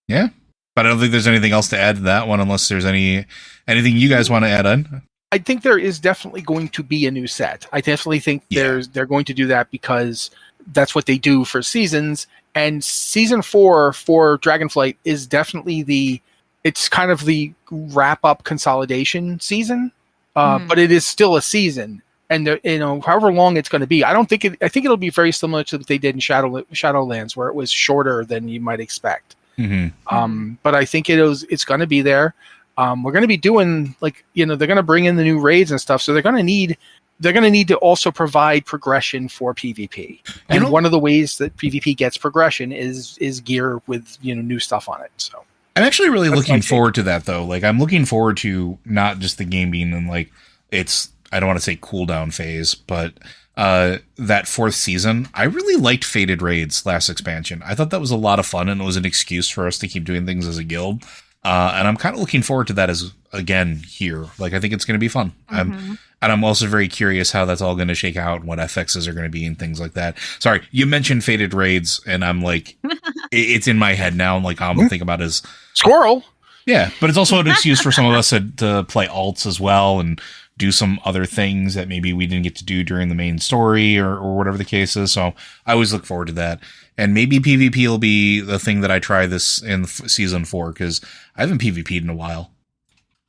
Yeah. But I don't think there's anything else to add to that one, unless there's anything you guys want to add on. I think there is definitely going to be a new set. I definitely think they're going to do that because that's what they do for seasons. And season 4 for Dragonflight is definitely it's kind of the wrap up consolidation season, but it is still a season. And however long it's going to be, I think it'll be very similar to what they did in Shadowlands, where it was shorter than you might expect. But I think it's going to be there. We're going to be doing they're going to bring in the new raids and stuff, so they're going to need to also provide progression for PvP. And one of the ways that PvP gets progression is gear with new stuff on it. So I'm actually really looking forward to that, though. I'm looking forward to not just the game being in I don't want to say cooldown phase, but that 4th season, I really liked Fated Raids last expansion. I thought that was a lot of fun, and it was an excuse for us to keep doing things as a guild. And I'm kind of looking forward to that again here. I think it's going to be fun. And I'm also very curious how that's all going to shake out and what FXs are going to be and things like that. Sorry, you mentioned Fated Raids, and I'm it's in my head now. All I'm thinking about is Squirrel. Yeah, but it's also an excuse for some of us to play alts as well and do some other things that maybe we didn't get to do during the main story or whatever the case is. So I always look forward to that. And maybe PvP will be the thing that I try this in season 4, because I haven't PvP'd in a while.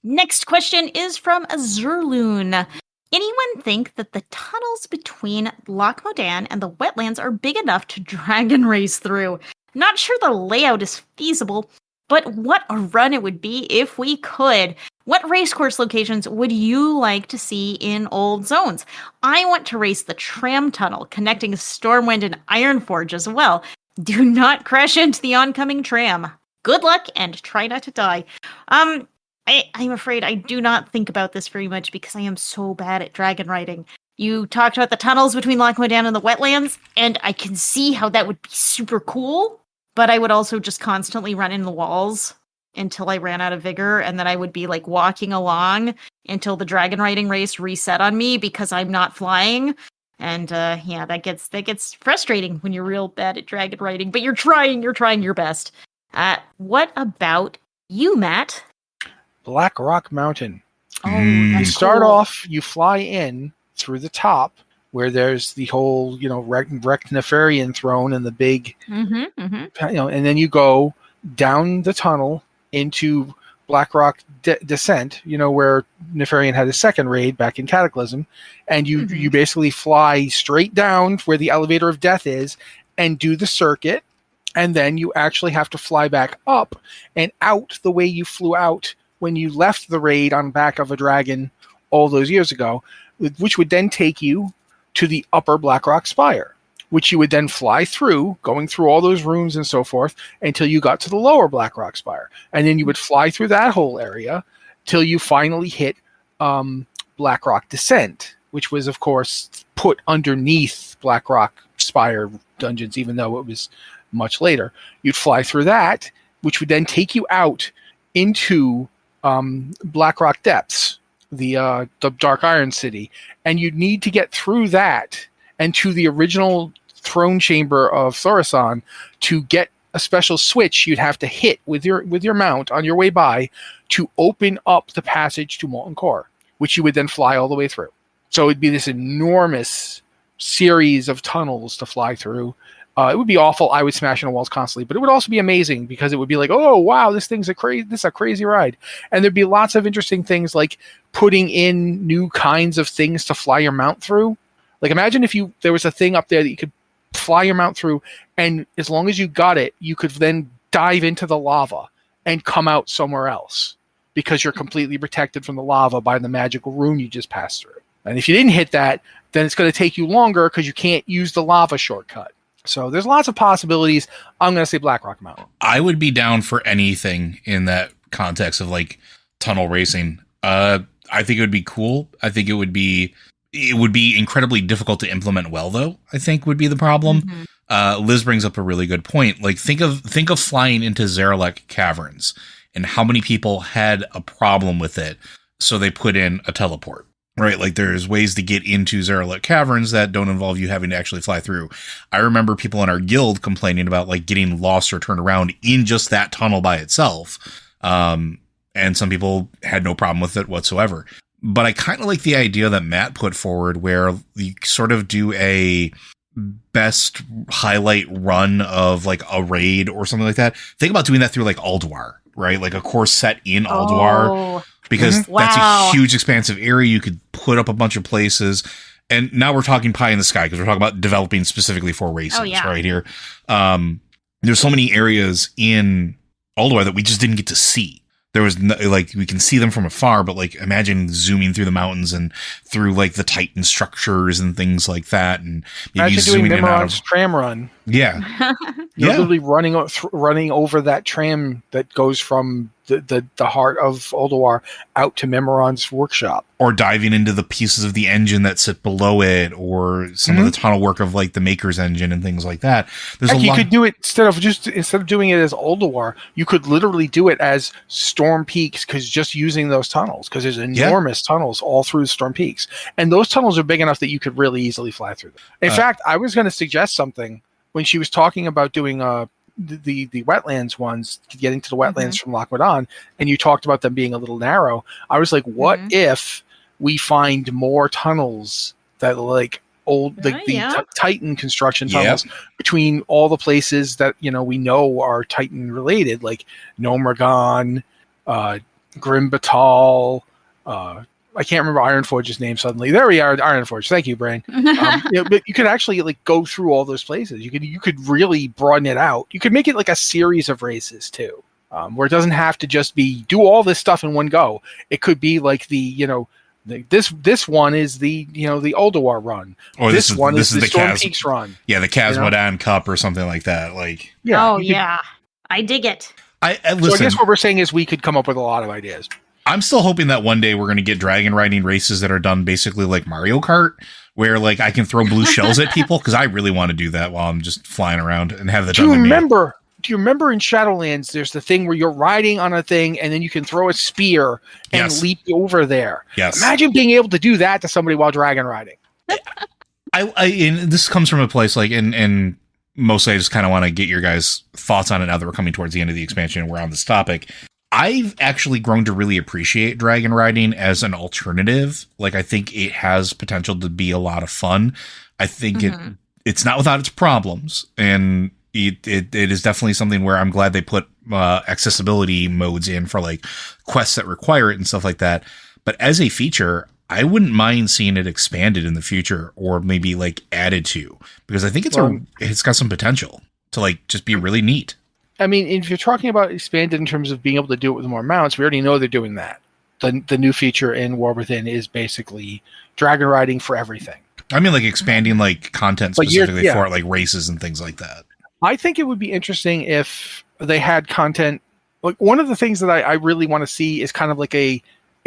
Next question is from Azurloon. Anyone think that the tunnels between Loch Modan and the wetlands are big enough to dragon race through? Not sure the layout is feasible, but what a run it would be if we could. What racecourse locations would you like to see in old zones? I want to race the tram tunnel connecting Stormwind and Ironforge as well. Do not crash into the oncoming tram. Good luck and try not to die. I'm afraid I do not think about this very much because I am so bad at dragon riding. You talked about the tunnels between Loch Modan and the wetlands, and I can see how that would be super cool, but I would also just constantly run into the walls until I ran out of vigor, and then I would be walking along until the dragon riding race reset on me because I'm not flying. And that gets frustrating when you're real bad at dragon riding, but you're trying your best. What about you, Matt? Black Rock Mountain. Oh, you start off, you fly in through the top where there's the whole, wrecked Nefarian throne and the big, and then you go down the tunnel into Blackrock Descent, where Nefarian had his second raid back in Cataclysm, and you basically fly straight down where the Elevator of Death is and do the circuit, and then you actually have to fly back up and out the way you flew out when you left the raid on back of a dragon all those years ago, which would then take you to the upper Blackrock Spire, which you would then fly through, going through all those rooms and so forth, until you got to the lower Blackrock Spire. And then you would fly through that whole area till you finally hit Blackrock Descent, which was, of course, put underneath Blackrock Spire dungeons, even though it was much later. You'd fly through that, which would then take you out into Blackrock Depths, the Dark Iron City. And you'd need to get through that and to the original throne chamber of Thaurissan to get a special switch you'd have to hit with your mount on your way by to open up the passage to Molten Core, which you would then fly all the way through. So it'd be this enormous series of tunnels to fly through. It would be awful. I would smash into walls constantly, but it would also be amazing because it would be oh wow, this is a crazy ride. And there'd be lots of interesting things like putting in new kinds of things to fly your mount through. Imagine if there was a thing up there that you could fly your mount through, and as long as you got it, you could then dive into the lava and come out somewhere else because you're completely protected from the lava by the magical rune you just passed through. And if you didn't hit that, then it's going to take you longer because you can't use the lava shortcut. So there's lots of possibilities. I'm going to say Blackrock Mountain. I would be down for anything in that context of tunnel racing. I think it would be cool. I think it would be incredibly difficult to implement well, though, I think would be the problem. Liz brings up a really good point. Think of flying into Zarelek Caverns and how many people had a problem with it. So they put in a teleport. Right, like there's ways to get into Zaralek Caverns that don't involve you having to actually fly through. I remember people in our guild complaining about like getting lost or turned around in just that tunnel by itself. And some people had no problem with it whatsoever. But I kind of like the idea that Matt put forward where you sort of do a best highlight run of like a raid or something like that. Think about doing that through like Ulduar, right? Like a course set in Ulduar. Oh. Because Wow. that's a huge expansive area. You could put up a bunch of places. And now we're talking pie in the sky because we're talking about developing specifically for races right here. There's so many areas in Ulduar that we just didn't get to see. There was no, like, we can see them from afar, but like imagine zooming through the mountains and through like the Titan structures and things like that. And maybe imagine doing Nimrod's tram run. Yeah. You're literally running over that tram that goes from the heart of Ulduar out to Memoron's workshop. Or diving into the pieces of the engine that sit below it, or some of the tunnel work of like the Maker's engine and things like that. You could do it instead of doing it as Ulduar, you could literally do it as Storm Peaks, because just using those tunnels, because there's enormous tunnels all through Storm Peaks, and those tunnels are big enough that you could really easily fly through them. In fact, I was going to suggest something when she was talking about doing the wetlands ones, getting to the wetlands from Loch Modan, and you talked about them being a little narrow. I was like, what if we find more tunnels that like old Titan construction tunnels between all the places that we know are Titan related, like Nomergon, Grim Batal, I can't remember Ironforge's name suddenly. There we are, Ironforge. Thank you, Brain. But you could actually like go through all those places. You could really broaden it out. You could make it like a series of races too, where it doesn't have to just be do all this stuff in one go. It could be like this one is the the Ulduar run, or this one is the Storm Peaks run. Yeah, the Kazmodan Cup or something like that. Like I dig it. Listen, so I guess what we're saying is we could come up with a lot of ideas. I'm still hoping that one day we're going to get dragon riding races that are done basically like Mario Kart, where like I can throw blue shells at people, because I really want to do that while I'm just flying around and have the. Do you remember in Shadowlands? There's the thing where you're riding on a thing and then you can throw a spear and leap over there. Yes. Imagine being able to do that to somebody while dragon riding. And this comes from a place like and mostly I just kind of want to get your guys' thoughts on it now that we're coming towards the end of the expansion and we're on this topic. I've actually grown to really appreciate dragon riding as an alternative. Like, I think it has potential to be a lot of fun. I think it's not without its problems, and it is definitely something where I'm glad they put accessibility modes in for like quests that require it and stuff like that. But as a feature, I wouldn't mind seeing it expanded in the future, or maybe like added to, because I think it's got some potential to like just be really neat. I mean, if you're talking about expanded in terms of being able to do it with more mounts, we already know they're doing that. The new feature in War Within is basically dragon riding for everything. I mean, like expanding like content specifically for like races and things like that. I think it would be interesting if they had content. Like, one of the things that I really want to see is kind of like a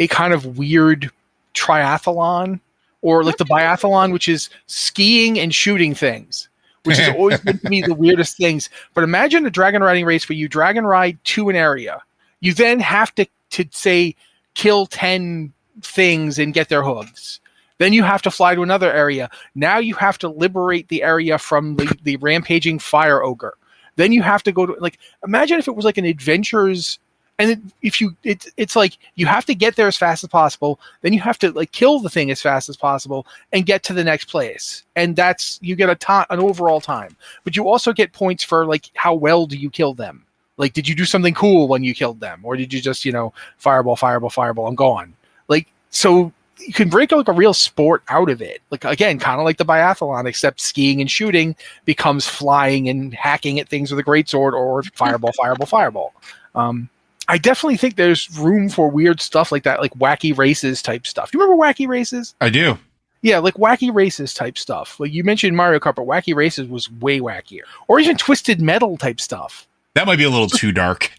kind of weird triathlon, or like the biathlon, which is skiing and shooting things, which has always been to me the weirdest things. But imagine a dragon riding race where you dragon ride to an area. You then have to say, kill 10 things and get their hooves. Then you have to fly to another area. Now you have to liberate the area from the rampaging fire ogre. Then you have to go to, like, imagine if it was like an adventures, and it's like you have to get there as fast as possible. Then you have to like kill the thing as fast as possible and get to the next place. And that's, you get an overall time. But you also get points for like how well do you kill them. Like, did you do something cool when you killed them, or did you just fireball, fireball, fireball, and gone? Like, so you can break like a real sport out of it. Like, again, kind of like the biathlon, except skiing and shooting becomes flying and hacking at things with a greatsword, or fireball, fireball, fireball. I definitely think there's room for weird stuff like that, like wacky races type stuff. Do you remember wacky races? I do. Yeah, like wacky races type stuff. Like, you mentioned Mario Kart, but wacky races was way wackier. Or even Twisted Metal type stuff. That might be a little too dark.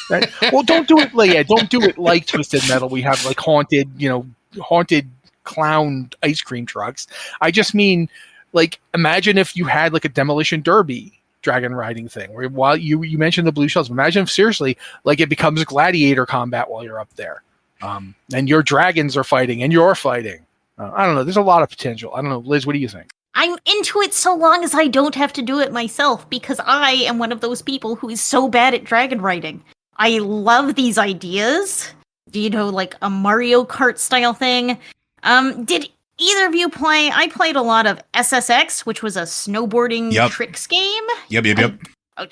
Right? Well, don't do it. Don't do it like Twisted Metal. We have like haunted clown ice cream trucks. I just mean, like, imagine if you had like a demolition derby dragon riding thing, where while you mentioned the blue shells, imagine if seriously like it becomes gladiator combat while you're up there, and your dragons are fighting and you're fighting. I don't know. There's a lot of potential. I don't know, Liz. What do you think? I'm into it so long as I don't have to do it myself, because I am one of those people who is so bad at dragon writing. I love these ideas. Like a Mario Kart style thing. Did either of you play? I played a lot of SSX, which was a snowboarding tricks game. Yep.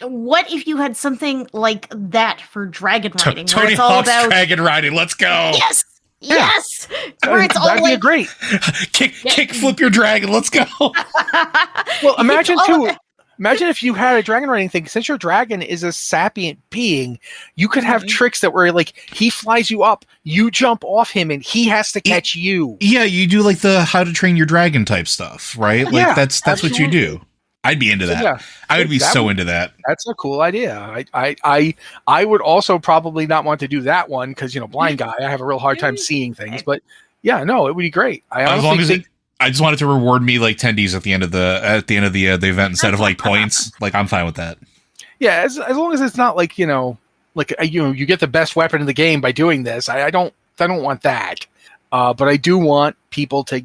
What if you had something like that for dragon writing? Tony Hawk's Dragon Riding. Let's go. Yes. Where it's all that'd be great. kick flip your dragon. Let's go. Well, imagine if you had a dragon riding thing. Since your dragon is a sapient being, you could have tricks that were like he flies you up, you jump off him, and he has to catch you. Yeah, you do like the How to Train Your Dragon type stuff, right? Like that's what you do. I'd be into that. Yeah, I would be so into that. That's a cool idea. I would also probably not want to do that one because blind guy. I have a real hard time seeing things. But yeah, no, it would be great. I just wanted to reward me like tendies at the end of the event instead of like points. Like I'm fine with that. Yeah, as long as it's not like you get the best weapon in the game by doing this. I don't want that. But I do want people to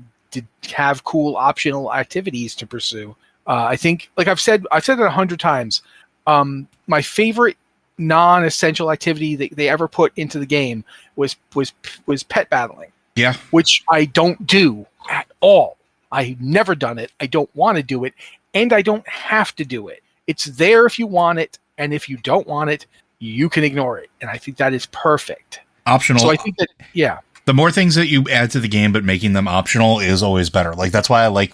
have cool optional activities to pursue. I think, like I've said it 100 times. My favorite non-essential activity that they ever put into the game was pet battling. Yeah, which I don't do at all. I've never done it. I don't want to do it, and I don't have to do it. It's there if you want it, and if you don't want it, you can ignore it. And I think that is perfect. Optional. So I think that the more things that you add to the game, but making them optional is always better. Like that's why I like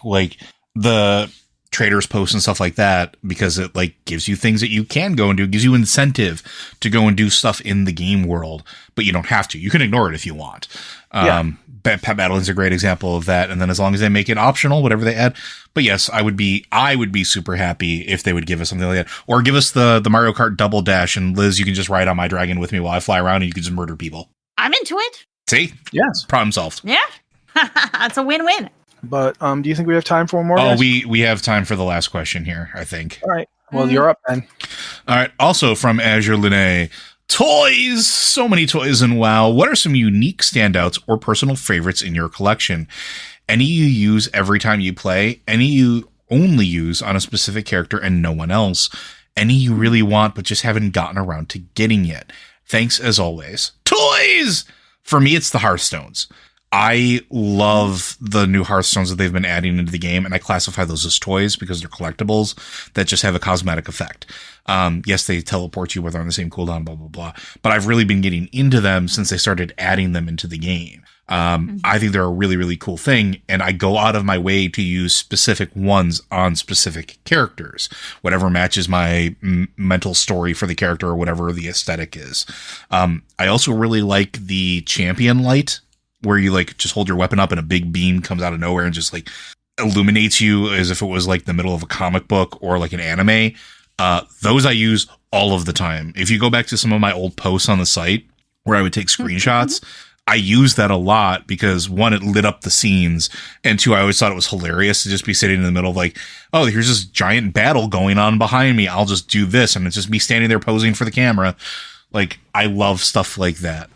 the traders posts and stuff like that, because it like gives you things that you can go and do. It gives you incentive to go and do stuff in the game world, but you don't have to. You can ignore it if you want. Pet battling is a great example of that. And then as long as they make it optional, whatever they add. But yes, I would be super happy if they would give us something like that, or give us the Mario Kart double dash. And Liz, you can just ride on my dragon with me while I fly around, and you can just murder people. I'm into it. See? Yes. Problem solved. Yeah. That's a win-win. But do you think we have time for more? Oh, we have time for the last question here, I think. All right. Well, you're up then. All right. Also from Azure Lene, toys. So many toys in WoW. What are some unique standouts or personal favorites in your collection? Any you use every time you play? Any you only use on a specific character and no one else? Any you really want but just haven't gotten around to getting yet? Thanks as always. Toys! For me, it's the Hearthstones. I love the new Hearthstones that they've been adding into the game, and I classify those as toys because they're collectibles that just have a cosmetic effect. Yes, they teleport you, whether on the same cooldown, blah, blah, blah. But I've really been getting into them since they started adding them into the game. I think they're a really, really cool thing, and I go out of my way to use specific ones on specific characters, whatever matches my mental story for the character or whatever the aesthetic is. I also really like the champion light, where you like just hold your weapon up and a big beam comes out of nowhere and just like illuminates you as if it was like the middle of a comic book or like an anime. Those I use all of the time. If you go back to some of my old posts on the site where I would take screenshots, I use that a lot because one, it lit up the scenes, and two, I always thought it was hilarious to just be sitting in the middle of like, oh, here's this giant battle going on behind me. I'll just do this. And it's just me standing there posing for the camera. Like, I love stuff like that.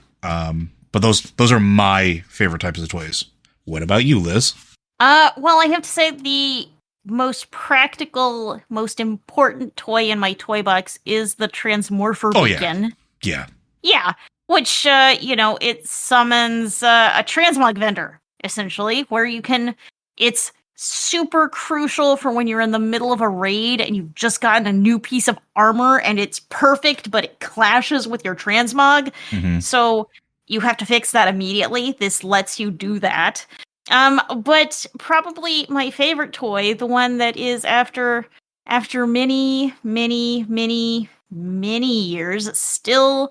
But those are my favorite types of toys. What about you, Liz? Well, I have to say the most practical, most important toy in my toy box is the Transmorpher Beacon. Yeah. Which, it summons a transmog vendor, essentially, where you can... It's super crucial for when you're in the middle of a raid and you've just gotten a new piece of armor and it's perfect, but it clashes with your transmog. So... you have to fix that immediately. This lets you do that. But probably my favorite toy, the one that is after many years, still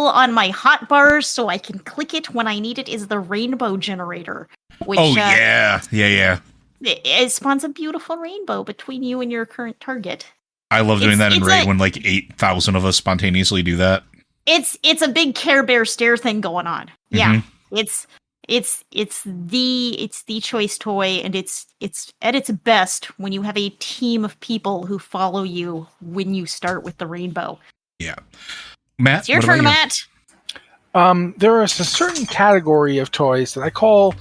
on my hotbars, so I can click it when I need it, is the Rainbow Generator. Which, yeah. It spawns a beautiful rainbow between you and your current target. I love doing that in Raid when like 8,000 of us spontaneously do that. It's a big Care Bear stare thing going on. Yeah. It's the choice toy, and it's at its best when you have a team of people who follow you when you start with the rainbow. Yeah. Matt, it's your turn, Matt. There is a certain category of toys that I call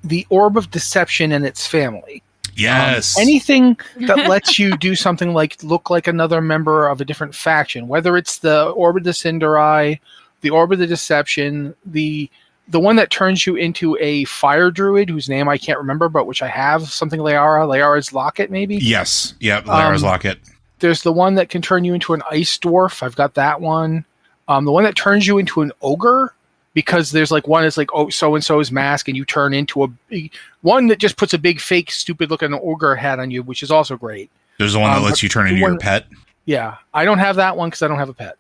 the Orb of Deception and its family. Yes. Anything that lets you do something like look like another member of a different faction, whether it's the Orb of the Cinderai, the Orb of the Deception, the one that turns you into a fire druid whose name I can't remember, but which I have, something Liara's Locket, maybe? Yes. Yeah, Liara's Locket. There's the one that can turn you into an ice dwarf. I've got that one. The one that turns you into an ogre, because there's like one is like, oh, so-and-so's mask, and you turn into a big one that just puts a big fake stupid looking ogre hat on you, which is also great. There's the one that lets you turn into your pet. Yeah, I don't have that one because I don't have a pet.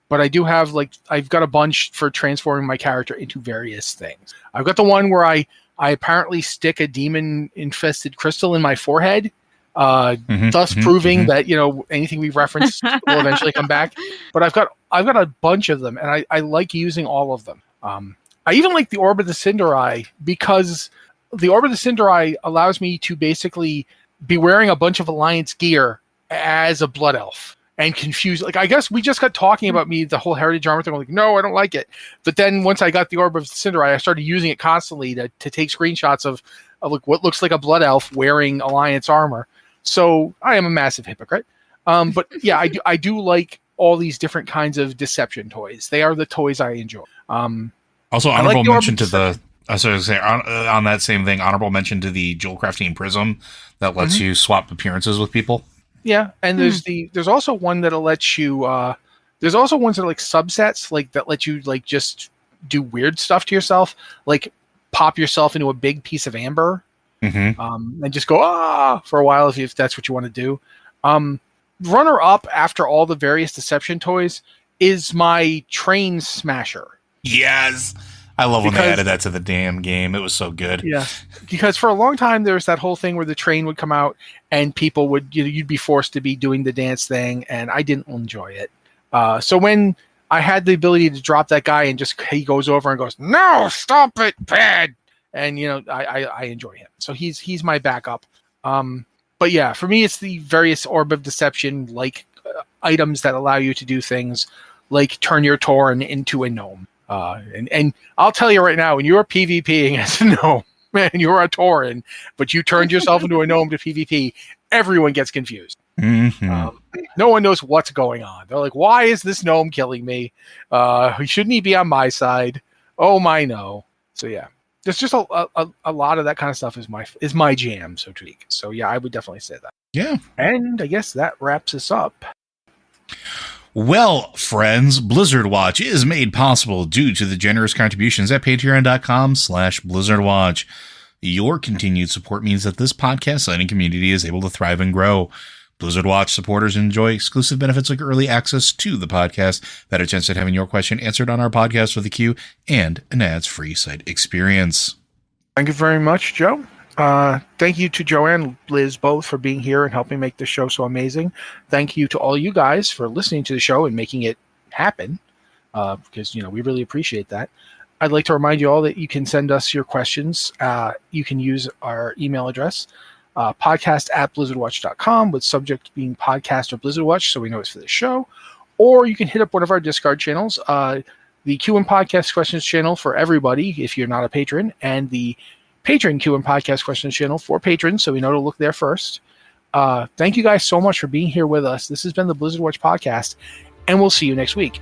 But I do have, like, I've got a bunch for transforming my character into various things. I've got the one where I apparently stick a demon-infested crystal in my forehead, thus proving that, you know, anything we've referenced will eventually come back. But I've got a bunch of them, and I like using all of them. I even like the Orb of the Cinderai, because the Orb of the Cinderai allows me to basically be wearing a bunch of Alliance gear as a Blood Elf and confuse. Like, I guess we just got talking about me, the whole Heritage armor thing. I'm like, no, I don't like it. But then once I got the Orb of the Cinderai, I started using it constantly to take screenshots of like what looks like a Blood Elf wearing Alliance armor. So I am a massive hypocrite. But yeah, I do like all these different kinds of deception toys. They are the toys I enjoy. Also, honorable mention to the. I was going to say on that same thing. Honorable mention to the Jewel Crafting Prism that lets you swap appearances with people. Yeah, and there's also one that'll let you. There's also ones that are like subsets, like that let you like just do weird stuff to yourself, like pop yourself into a big piece of amber, and just go for a while if that's what you want to do. Runner up after all the various deception toys is my Train Smasher. Yes. I love when they added that to the damn game. It was so good. Yeah, because for a long time there was that whole thing where the train would come out and people would, you'd be forced to be doing the dance thing, and I didn't enjoy it. So when I had the ability to drop that guy and just he goes over and goes, "No, stop it, bad," and you know I enjoy him. So he's my backup. But yeah, for me it's the various Orb of Deception like items that allow you to do things like turn your Tauren into a gnome. And I'll tell you right now, when you're PvPing as a gnome, man, you're a Tauren, but you turned yourself into a gnome to PvP, everyone gets confused. No one knows what's going on. They're like, why is this gnome killing me? Shouldn't he be on my side? Oh my no. So yeah, there's just a lot of that kind of stuff is my jam, so to speak. So yeah, I would definitely say that. Yeah. And I guess that wraps us up. Well, friends, Blizzard Watch is made possible due to the generous contributions at patreon.com/BlizzardWatch. Your continued support means that this podcast and community is able to thrive and grow. Blizzard Watch supporters enjoy exclusive benefits like early access to the podcast, better chance at having your question answered on our podcast with a queue, and an ads-free site experience. Thank you very much, Joe. Thank you to Joanne, Liz, both for being here and helping make the show so amazing. Thank you to all you guys for listening to the show and making it happen, because we really appreciate that. I'd like to remind you all that you can send us your questions. You can use our email address, podcast@blizzardwatch.com, with subject being podcast or Blizzard Watch, so we know it's for the show. Or you can hit up one of our Discord channels, the Q and Podcast Questions channel for everybody if you're not a patron, and the Patron Q and Podcast Questions channel for patrons, so we know to look there first. Thank you guys so much for being here with us. This has been the Blizzard Watch Podcast, and we'll see you next week.